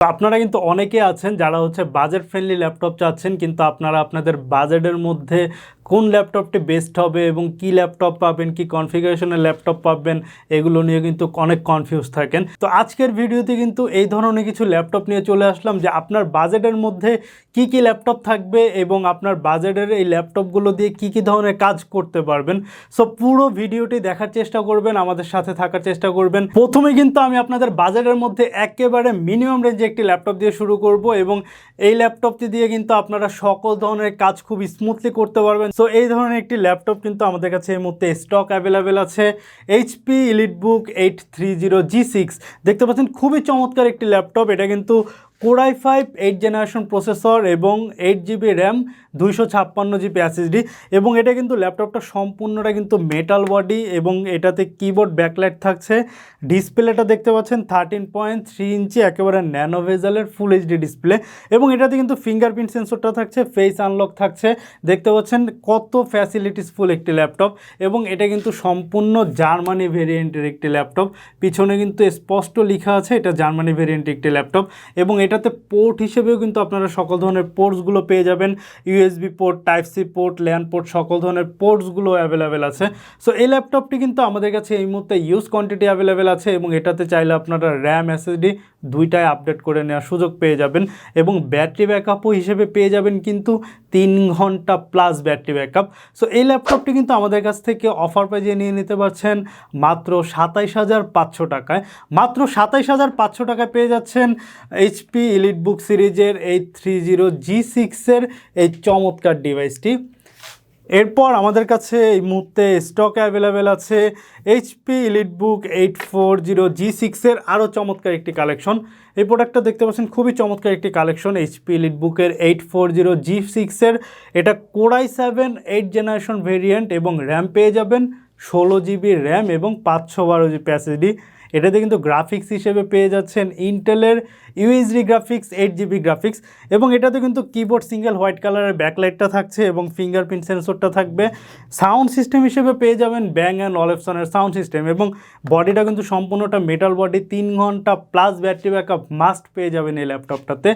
তো আপনারা কিন্তু অনেকে আছেন যারা হচ্ছে বাজেট ফ্রেন্ডলি ল্যাপটপ চাচ্ছেন, কিন্তু আপনারা আপনাদের বাজেটের মধ্যে কোন ল্যাপটপটি বেস্ট হবে এবং কি ল্যাপটপ পাবেন, কি কনফিগারেশনের ল্যাপটপ পাবেন, এগুলো নিয়ে কিন্তু অনেক কনফিউজ থাকেন। তো আজকের ভিডিওতে কিন্তু এই ধরনের কিছু ল্যাপটপ নিয়ে চলে আসলাম যে আপনার বাজেটের মধ্যে কি কি ল্যাপটপ থাকবে এবং আপনার বাজেটের এই ল্যাপটপগুলো দিয়ে কি কি ধরনের কাজ করতে পারবেন। সো পুরো ভিডিওটি দেখার চেষ্টা করবেন, আমাদের সাথে থাকার চেষ্টা করবেন। প্রথমে কিন্তু আমি আপনাদের বাজেটের মধ্যে একেবারে মিনিমাম রেঞ্জে একটি ল্যাপটপ দিয়ে শুরু করব এবং এই ল্যাপটপটি দিয়ে কিন্তু আপনারা সকল ধরনের কাজ খুব স্মুথলি করতে পারবেন। সো এই ধরনের একটি ল্যাপটপ কিন্তু আমাদের কাছে এই মুহূর্তে স্টক অ্যাভেলেবেল আছে। এইচপি EliteBook 830G6 দেখতে পাচ্ছেন, খুবই চমৎকার একটি ল্যাপটপ। এটা কিন্তু Core i5 8 জেনারেশন প্রসেসর এবং 8GB র্যাম, 256GB SSD এবং এটা কিন্তু ল্যাপটপটা সম্পূর্ণটা কিন্তু মেটাল বডি এবং এটাতে কিবোর্ড ব্যাকলাইট থাকছে। ডিসপ্লেটা দেখতে পাচ্ছেন 13.3 ইঞ্চি একেবারে ন্যানো ভেজালের ফুল এইচডি ডিসপ্লে এবং এটাতে কিন্তু ফিঙ্গারপ্রিন্ট সেন্সরটা থাকছে, ফেস আনলক থাকছে। দেখতে পাচ্ছেন কত ফ্যাসিলিটিস ফুল একটি ল্যাপটপ এবং এটা কিন্তু সম্পূর্ণ জার্মানি ভেরিয়েন্টের একটি ল্যাপটপ। পিছনে কিন্তু স্পষ্ট লেখা আছে এটা জার্মানি ভেরিয়েন্টের একটি ল্যাপটপ এবং এটাতে পোর্ট হিসেবেও কিন্তু আপনারা সকল ধরনের পোর্টসগুলো পেয়ে যাবেন। USB port, type C port, LAN port, সকল ধরনের পোর্টসগুলো অ্যাভেলেবেল আছে। সো এই ল্যাপটপটি কিন্তু আমাদের কাছে এই মুহূর্তে ইউজ কোয়ান্টিটি অ্যাভেলেবেল আছে এবং এটাতে চাইলে আপনারা র্যাম SSD দুইটাই আপডেট করে নেওয়ার সুযোগ পেয়ে যাবেন এবং ব্যাটারি ব্যাকআপও হিসেবে পেয়ে যাবেন কিন্তু 3 ঘন্টা প্লাস ব্যাটারি ব্যাকআপ। সো এই ল্যাপটপটি কিন্তু আমাদের কাছ থেকে অফার প্রাইজে নিয়ে নিতে পারছেন মাত্র 27,500 টাকায়। মাত্র 27,500 টাকায় পেয়ে যাচ্ছেন এইচপি EliteBook সিরিজের 830G6 এই চমৎকার ডিভাইসটি। এরপর আমাদের কাছে এই মুহূর্তে স্টকে অ্যাভেলেবেল আছে এইচপি EliteBook 840G6 আরও চমৎকার একটি কালেকশন। এই প্রোডাক্টটা দেখতে পাচ্ছেন, খুবই চমৎকার একটি কালেকশন এইচপি EliteBook 840G6। এটা Core i7 8 জেনারেশন ভেরিয়েন্ট এবং র্যাম পেয়ে যাবেন 16GB র্যাম এবং 512GB SSD। এটাতে কিন্তু গ্রাফিক্স হিসেবে পেয়ে যাচ্ছেন ইন্টেলের UHD গ্রাফিক্স 8GB গ্রাফিক্স এবং এটাতে কিন্তু কিবোর্ড সিঙ্গেল হোয়াইট কালারের ব্যাকলাইটটা থাকছে এবং ফিঙ্গারপ্রিন্ট সেন্সরটা থাকবে। সাউন্ড সিস্টেম হিসেবে পেয়ে যাবেন ব্যাং অ্যান্ড অলিপসনের সাউন্ড সিস্টেম এবং বডিটা কিন্তু সম্পূর্ণটা মেটাল বডি, 3 ঘন্টা প্লাস ব্যাটারি ব্যাকআপ মাস্ট পেয়ে যাবেন এই ল্যাপটপটাতে।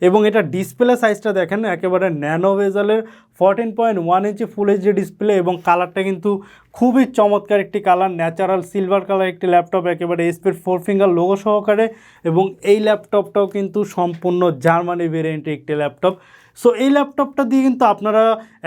এবং এটা ডিসপ্লে সাইজটা দেখেন একেবারে nano ভেজালের 14.1 inch full HD display এবং কালারটা কিন্তু খুবই চমৎকার একটি কালার, ন্যাচারাল সিলভার কালার একটি ল্যাপটপ একেবারে এইচপির 4 ফিঙ্গার লোগো সহকারে এবং এই ল্যাপটপটাও কিন্তু সম্পূর্ণ জার্মানি ভেরিয়েন্টের একটি ল্যাপটপ। সো এই ল্যাপটপটা দিয়ে কিন্তু আপনারা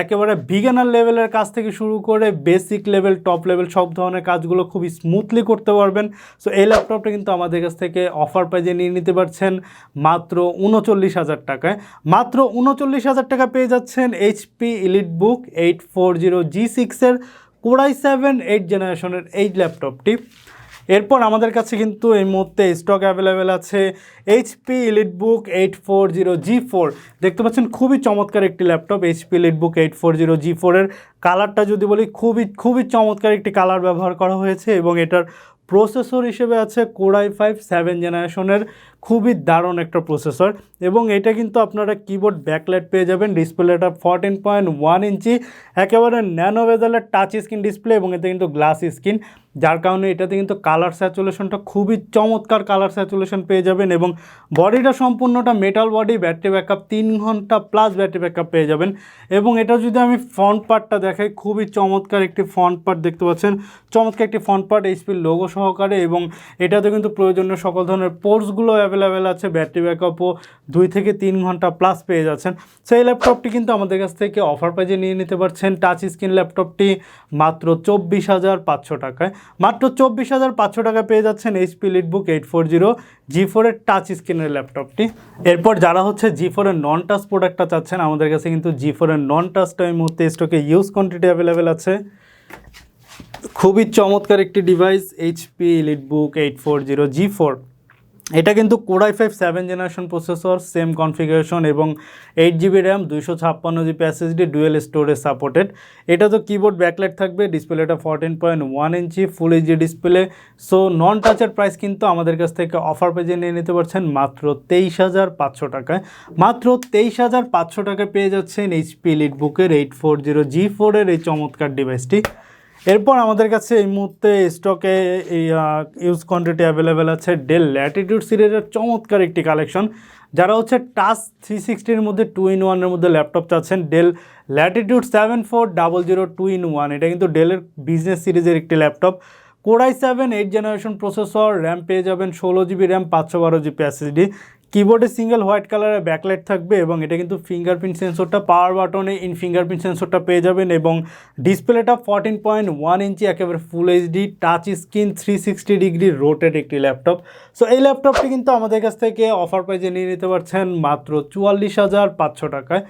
একেবারে বিগিনার লেভেলের কাজ থেকে শুরু করে বেসিক লেভেল, টপ লেভেল সব ধরনের কাজগুলো খুব স্মুথলি করতে পারবেন। সো এই ল্যাপটপটা কিন্তু আমাদের কাছ থেকে অফার প্রাইজে নিয়ে নিতে পারছেন মাত্র 39,000 টাকায়। মাত্র 39,000 টাকা পেয়ে যাচ্ছেন HP EliteBook 840G6 Core i7 8 জেনারেশনের এই ল্যাপটপটি। এরপর আমাদের কাছে কিন্তু এই মুহূর্তে স্টক অ্যাভেলেবেল আছে এইচপি EliteBook 840G4। দেখতে পাচ্ছেন খুবই চমৎকার একটি ল্যাপটপ এইচপি EliteBook 840G4 এর কালারটা যদি বলি খুবই চমৎকার একটি কালার ব্যবহার করা হয়েছে এবং এটার প্রসেসর হিসেবে আছে Core i5 7 জেনারেশনের খুবই দারুণ একটা প্রসেসর এবং এটা কিন্তু আপনারা কিবোর্ড ব্যাকলাইট পেয়ে যাবেন। ডিসপ্লেটা 14.1 ইঞ্চি একেবারে ন্যানো ভেজালের টাচ স্ক্রিন ডিসপ্লে এবং এতে কিন্তু গ্লাস স্ক্রিন, যার কারণে এটাতে কিন্তু কালার স্যাচুরেশনটা খুবই চমৎকার কালার স্যাচুরেশন পেয়ে যাবেন এবং বডিটা সম্পূর্ণটা মেটাল বডি, ব্যাটারি ব্যাকআপ 3 ঘন্টা প্লাস ব্যাটারি ব্যাকআপ পেয়ে যাবেন। এবং এটা যদি আমি ফ্রন্ট পার্টটা দেখাই, খুবই চমৎকার একটি ফ্রন্ট পার্ট দেখতে পাচ্ছেন, চমৎকার একটি ফ্রন্ট পার্ট এইচপির লোগো সহকারে এবং এটাতে কিন্তু প্রয়োজনীয় সকল ধরনের পোর্টসগুলো অ্যাভেলেবেল আছে। ব্যাটারি ব্যাকআপও 2 থেকে 3 ঘন্টা প্লাস পেয়ে যাচ্ছেন। সেই ল্যাপটপটি কিন্তু আমাদের কাছ থেকে অফার প্রাইজে নিয়ে নিতে পারছেন টাচ স্ক্রিন ল্যাপটপটি মাত্র 24,500 টাকায়। মাত্র 24,500 টাকায় পেয়ে যাচ্ছেন এইচপি EliteBook 840G4 এর টাচ স্ক্রিনের ল্যাপটপটি। এরপর যারা হচ্ছে G4 এর নন টাচ প্রোডাক্টটা চাচ্ছেন, আমাদের কাছে কিন্তু G4 এর নন টাচটা এই মুহূর্তে স্টকে ইউজ কোয়ান্টিটি অ্যাভেলেবেল আছে। খুবই চমৎকার একটি ডিভাইস এইচপি EliteBook 840G4। এটা কিন্তু Core i5 7 generation processor, same configuration এবং 8GB RAM, 256GB SSD, dual storage supported. এটা তো কিবোর্ড ব্যাকলাইট থাকবে, ডিসপ্লেটা 14.1 inch full HD display. So non টাচের প্রাইস কিন্তু আমাদের কাছ থেকে অফার পেজে নিয়ে নিতে পারছেন মাত্র 23,500 টাকায়। মাত্র 23,500 টাকায় পেয়ে যাচ্ছেন এইচপি EliteBook 840G4 এই চমৎকার ডিভাইসটি। এরপর আমাদের কাছে এই মুহূর্তে স্টকে এই ইউজ কোয়ান্টিটি অ্যাভেলেবেল আছে ডেল ল্যাটিটিউড সিরিজের চমৎকার একটি কালেকশন। যারা হচ্ছে টাচ 360-এর মধ্যে 2-in-1-এর মধ্যে ল্যাপটপ চাচ্ছেন, ডেল ল্যাটিটিউড 7400 2-in-1, এটা কিন্তু ডেলের বিজনেস সিরিজের একটি laptop. Core i7 8 generation processor, RAM পেয়ে যাবেন 16 GB র্যাম, 512 GB SSD। কিবোর্ডে সিঙ্গেল হোয়াইট কালারের ব্যাকলাইট থাকবে এবং এটা কিন্তু ফিঙ্গারপ্রিন্ট সেন্সরটা, পাওয়ার বাটনে ইন ফিঙ্গারপ্রিন্ট সেন্সরটা পেয়ে যাবেন এবং ডিসপ্লেটা 14.1 ইঞ্চি, একেবারে ফুল HD touch screen, 360 degree rotate একটি ল্যাপটপ। সো এই ল্যাপটপটি কিন্তু আমাদের কাছ থেকে অফার প্রাইজে নিয়ে নিতে পারছেন মাত্র 44,500 টাকায়।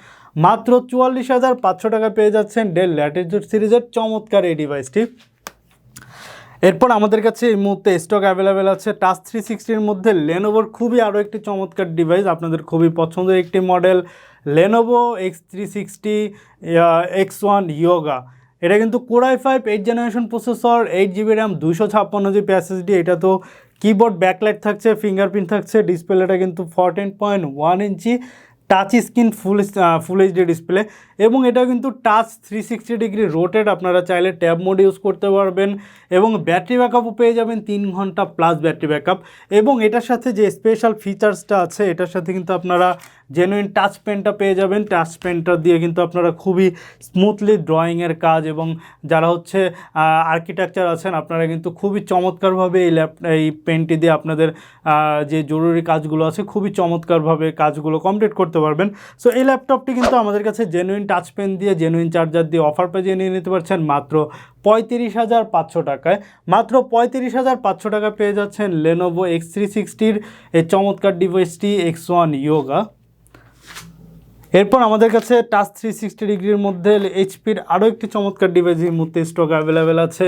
মাত্র 44,500 টাকায় পেয়ে যাচ্ছেন ডেল ল্যাটিটিউড সিরিজের চমৎকার এই ডিভাইসটি। এরপর আমাদের কাছে এই মুহূর্তে স্টক অ্যাভেলেবেল আছে টাচ 360-এর মধ্যে লেনোভোর খুবই আরও একটি চমৎকার ডিভাইস, আপনাদের খুবই পছন্দের একটি model Lenovo X360 X1 yoga. এটা কিন্তু core i5 8 generation processor, 8 GB RAM, 256 GB SSD। এটা তো কিবোর্ড ব্যাকলাইট থাকছে, ফিঙ্গারপ্রিন্ট থাকছে, ডিসপ্লেটা কিন্তু 14.1 ইঞ্চি টাচ স্ক্রিন, ফুল এইচডি ডিসপ্লে এবং এটা কিন্তু টাচ 360 ডিগ্রি রোটেট, আপনারা চাইলে ট্যাব মোড ইউজ করতে পারবেন এবং ব্যাটারি ব্যাকআপও পেয়ে যাবেন 3 ঘন্টা প্লাস ব্যাটারি ব্যাকআপ। এবং এটার সাথে যে স্পেশাল ফিচার্সটা আছে, এটার সাথে কিন্তু আপনারা জেনুইন টাচ পেনটা পেয়ে যাবেন। টাচ পেনটা দিয়ে কিন্তু আপনারা খুবই স্মুথলি ড্রয়িংয়ের কাজ এবং যারা হচ্ছে আর্কিটেকচার আছেন, আপনারা কিন্তু খুবই চমৎকারভাবে এই পেনটি দিয়ে আপনাদের যে জরুরি কাজগুলো আছে খুবই চমৎকারভাবে কাজগুলো কমপ্লিট করতে পারবেন। সো এই ল্যাপটপটি কিন্তু আমাদের কাছে জেনুইন টাচ পেন দিয়ে, জেনুইন চার্জার দিয়ে অফার পেজে নিয়ে নিতে পারছেন মাত্র 35,500 টাকায়। মাত্র 35,500 টাকা পেয়ে যাচ্ছেন লেনোভো X360-র এই চমৎকার ডিভাইসটি X1 ইয়োগা। এরপর আমাদের কাছে টাচ 360 ডিগ্রির মধ্যে এইচপির আরও একটি চমৎকার ডিভাইস এই মুহূর্তে স্টক অ্যাভেলেবেল আছে।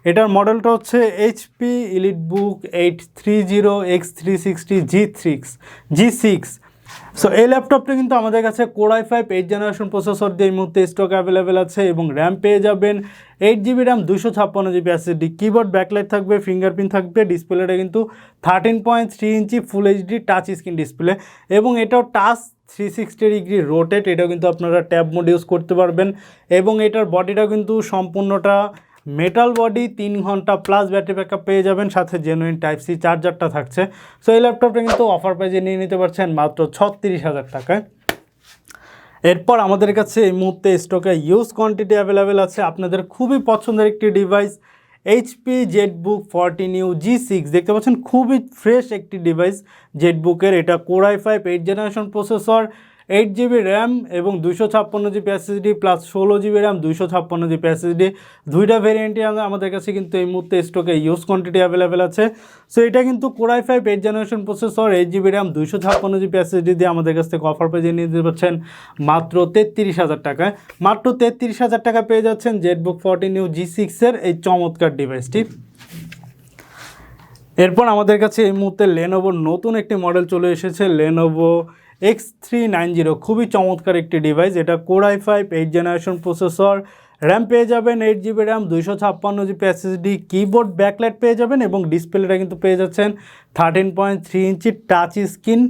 এটার মডেলটা হচ্ছে HP EliteBook 830 X360 G6। So এই ল্যাপটপটা কিন্তু আমাদের কাছে কোর i5 8 জেনারেশন প্রসেসর দিয়ে এই মুহূর্তে স্টক অ্যাভেলেবেল আছে এবং র্যাম পেয়ে যাবেন 8 GB RAM, 256 GB SSD। Keyboard backlight থাকবে, ফিঙ্গারপ্রিন্ট থাকবে, ডিসপ্লেটা কিন্তু 13.3 inch full HD touch screen display এবং এটাও টাচ 360 ডিগ্রি রোটেট। এটাও কিন্তু আপনারা ট্যাব মোড ইউজ করতে পারবেন এবং এটার বডিটা কিন্তু সম্পূর্ণটা মেটাল বডি, 3 ঘন্টা প্লাস ব্যাটারি ব্যাকআপ পেয়ে যাবেন, সাথে জেনুইন টাইপ-C চার্জারটা থাকছে। সো এই ল্যাপটপটা কিন্তু অফার প্রাইজে নিয়ে নিতে পারছেন মাত্র 36,000 টাকায়। এরপর আমাদের কাছে এই মুহূর্তে স্টকে ইউজ কোয়ান্টিটি অ্যাভেলেবেল আছে আপনাদের খুবই পছন্দের একটি device HP ZBook 14U G6। দেখতে পাচ্ছেন খুবই ফ্রেশ একটি ডিভাইস জেটবুকের। এটা core i5 8 generation processor, 8 GB RAM এবং 256 GB SSD plus 16 GB RAM, 256 GB SSD। দুইটা ভেরিয়েন্টই আমাদের কাছে কিন্তু এই মুহূর্তে স্টকে ইউজ কোয়ান্টিটি অ্যাভেলেবেল আছে। সো এটা কিন্তু core i5 8 generation processor, 8 GB RAM, 256 GB SSD দিয়ে আমাদের কাছ থেকে অফার পেয়ে নিয়ে দিতে পারছেন মাত্র 33,000 টাকায়। মাত্র 33,000 টাকা পেয়ে যাচ্ছেন ZBook 14U G6-এর এই চমৎকার ডিভাইসটি। এরপর আমাদের কাছে এই মুহূর্তে লেনোভোর নতুন একটি মডেল চলে এসেছে, লেনোভো X390। খুবই চমৎকার একটি ডিভাইস। এটা core i5 8 generation processor, RAM পেয়ে যাবেন 8 GB RAM, 256 GB SSD। Keyboard backlight পেয়ে যাবেন এবং ডিসপ্লেটা কিন্তু পেয়ে যাচ্ছেন 13.3 ইঞ্চি টাচ স্ক্রিন,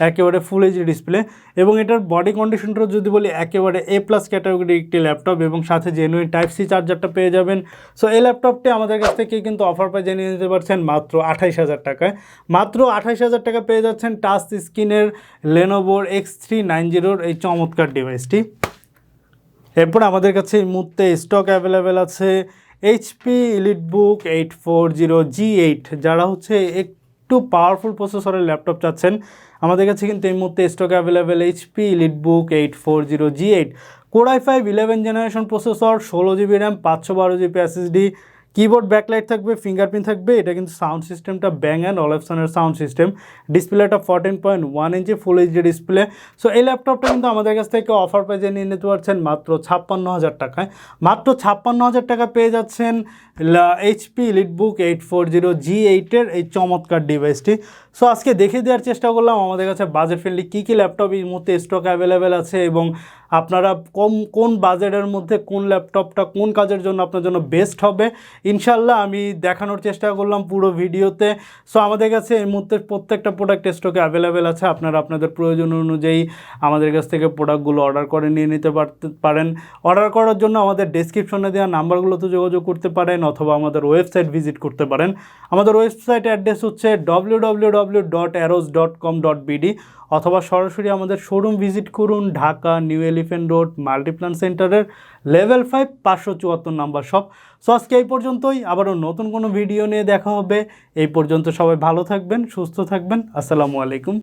একেবারে ফুল এইচডি ডিসপ্লে এবং এটার বডি কন্ডিশনটা যদি বলি একেবারে A+ ক্যাটাগরি একটি ল্যাপটপ এবং সাথে জেনুইন টাইপ-C চার্জারটা পেয়ে যাবেন। সো এই ল্যাপটপটি আমাদের কাছ থেকে কিন্তু অফার প্রাইজে নিয়ে নিতে পারছেন মাত্র 28,000 টাকায়। মাত্র 28,000 টাকা পেয়ে যাচ্ছেন টাচ স্ক্রিনের লেনোভোর X390-র এই চমৎকার ডিভাইসটি। এরপর আমাদের কাছে এই মুহূর্তে স্টক অ্যাভেলেবেল আছে HP EliteBook 840 G8। যারা হচ্ছে একটু পাওয়ারফুল প্রসেসরের ল্যাপটপ চাচ্ছেন, আমাদের কাছে কিন্তু এই মুহূর্তে stock available HP EliteBook 840 G8। Core i5 11 generation processor, 16 GB RAM, 512 GB SSD। Keyboard backlight থাকবে, ফিঙ্গারপ্রিন্ট থাকবে। এটা কিন্তু সাউন্ড সিস্টেমটা ব্যাং অ্যান্ড অলিপসনের সাউন্ড সিস্টেম। ডিসপ্লেটা 14.1 inch full HD display. So এই ল্যাপটপটা কিন্তু আমাদের কাছ থেকে অফার প্রাইজে নিয়ে নিতে পারছেন মাত্র 56,000 টাকায়। মাত্র 56,000 টাকা পেয়ে যাচ্ছেন HP EliteBook 840 G8-এর এই চমৎকার ডিভাইসটি। সো আজকে দেখে দেওয়ার চেষ্টা করলাম আমাদের কাছে বাজেট ফ্রেন্ডলি কী ল্যাপটপ এই মুহূর্তে স্টক অ্যাভেলেবেল আছে এবং আপনারা কোন বাজেটের মধ্যে কোন ল্যাপটপটা কোন কাজের জন্য আপনার জন্য বেস্ট হবে ইনশাল্লাহ আমি দেখানোর চেষ্টা করলাম পুরো ভিডিওতে। সো আমাদের কাছে এই মুহূর্তে প্রত্যেকটা প্রোডাক্ট স্টকে অ্যাভেলেবেল আছে, আপনারা আপনাদের প্রয়োজন অনুযায়ী আমাদের কাছ থেকে প্রোডাক্টগুলো অর্ডার করে নিয়ে নিতে পারেন। অর্ডার করার জন্য আমাদের ডেসক্রিপশনে দেওয়া নাম্বারগুলোতে যোগাযোগ করতে পারেন অথবা আমাদের ওয়েবসাইট ভিজিট করতে পারেন। আমাদের ওয়েবসাইট অ্যাড্রেস হচ্ছে www.arrows.com.bd অথবা সরাসরি আমাদের শোরুম ভিজিট করুন, Dhaka new elephant road Multiplan সেন্টারের লেভেল 5 574 নাম্বার শপ। সো আজকে এই পর্যন্তই, আবারও নতুন কোনো ভিডিও নিয়ে দেখা হবে। এই পর্যন্ত সবাই ভালো থাকবেন, সুস্থ থাকবেন। আসসালামু আলাইকুম।